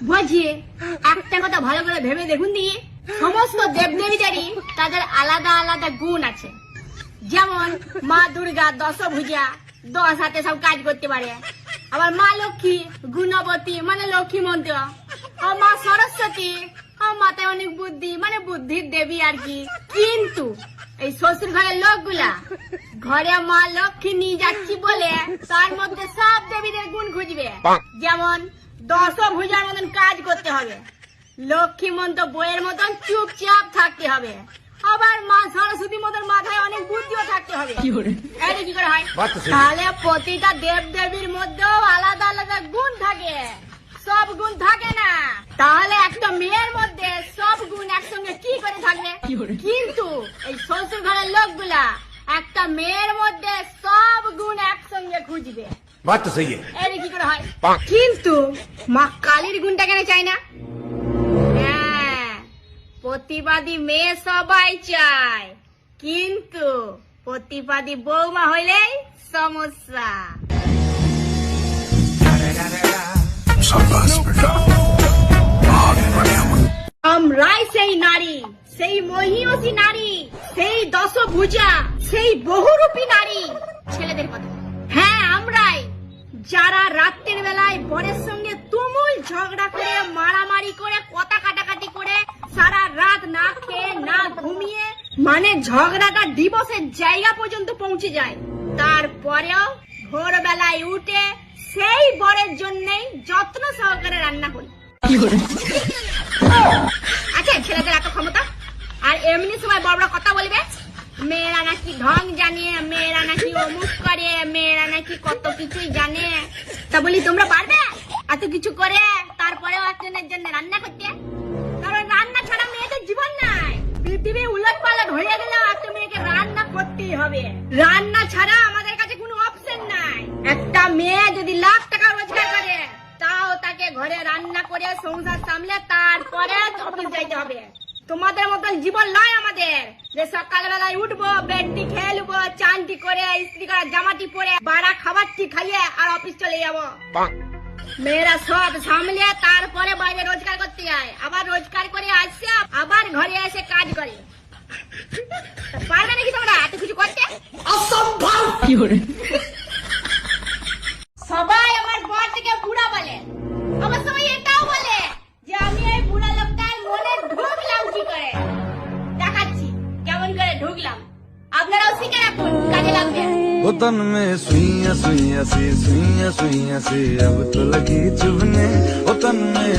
বুঝি একটা কথা ভালো করে ভেবে দেখুন দিয়ে, সমস্ত দেবদেবীদেরই তাদের আলাদা আলাদা গুণ আছে। যেমন মা দুর্গা দশভুজা, 10 হাতে সব কাজ করতে পারে। আবার মা লক্ষ্মী গুণবতী মানে লক্ষ্মীমন্ত। আর মা সরস্বতী মাথায় অনেক বুদ্ধি মানে বুদ্ধির দেবী আর কি। কিন্তু এই শ্বশুর ঘরের লোকগুলা ঘরে মা লক্ষ্মী নিয়ে যাচ্ছি বলে তার মধ্যে সব দেবীদের গুণ খুঁজবে। যেমন দশভুজার মতন কাজ করতে হবে, লক্ষ্মীমন্ত বইয়ের মতন চুপচাপ থাকতে হবে, আবার মা সরস্বতী মতন মাথায় অনেক বুদ্ধিও থাকতে হবে। এটা কি করে হয়? তাহলে প্রতিটা দেব দেবীর মধ্যেও আলাদা আলাদা গুণ থাকে, সব গুণ থাকে না। তাহলে একটা মেয়ের মধ্যে সব গুণ একসঙ্গে কি করে থাকবে? কিন্তু এই শ্বশুর ঘরের লোকগুলা একটা মেয়ের মধ্যে সব গুণ একসঙ্গে খুঁজবে। এটা কি করে হয়? কিন্তু মা কালীর গুণটা কেন চাই না? হ্যাঁ, প্রতিবাদী মেয়ে সবাই চায়, কিন্তু প্রতিবাদী বৌমা হইলেই সমস্যা। আমরাই সেই নারী, সেই মহিষী নারী, সেই দশভুজা, সেই বহুরূপী নারী। ছেলেদের কথা, হ্যাঁ আমরাই, যারা রাত্রের বেলায় বরের সঙ্গে তুমুল ঝগড়া করে, মারামারি করে, কথা কাটাকাটি করে, সারা রাত না খেয়ে না ঘুমিয়ে, মানে ঝগড়াটা ডিভোর্সের জায়গা পর্যন্ত পৌঁছে যায়। তারপরেও ভোরবেলায় উঠে সেই বরের জন্যই যত্ন সহকারে রান্না করি। আচ্ছা, ছেলেদের এত ক্ষমতা, আর এমনি সময় বড় বড় কথা বলবে, মেয়েরা নাকি ঢং জানে, মেয়েরা নাকি অমুক করে, মেয়েরা নাকি কত কিছুই জানে। তা বলি তোমরা পারবে এত কিছু করে তারপরেও একজনের জন্য রান্না করতে? কারণ রান্না ছাড়া মেয়েদের জীবন নাই। পৃথিবী উলট পালট হয়ে গেলেও একটা মেয়েকে রান্না করতেই হবে। রান্না ছাড়া আমাদের কাছে কোনো অপশন নাই। একটা মেয়ে যদি লাখ টাকা রোজগার করে, তাও তাকে ঘরে রান্না করে সংসার সামলে তারপরে অফিস যাইতে হবে। তোমাদের মতন জীবন নয় আমাদের, যে সকালবেলায় উঠবো, বেডটি খেয়ে নেবো, চানটি করে, ইস্ত্রি করা জামাটি পরে, বাড়া খাবারটি খাইয়ে আর অফিস চলে যাবো। মেয়েরা সব সামলে তারপরে বাইরে রোজগার করতে যায়, আবার রোজগার করে আসছে, আবার ঘরে এসে কাজ করে। পারবে নাকি তোমরা এত কিছু করতে? অসম্ভব। সবাই আমার বর থেকে বুড়া বলে, আমার সবাই এটাও বলে যে আমি এই বুড়া লোকটার মনে ঢুকলাম কি করে। দেখাচ্ছি কেমন করে ঢুকলাম, আপনারাও শিখে রাখুন, কাজে লাগবে। तन में सुइया सुइया सी अब तो लगी चुभने, तन में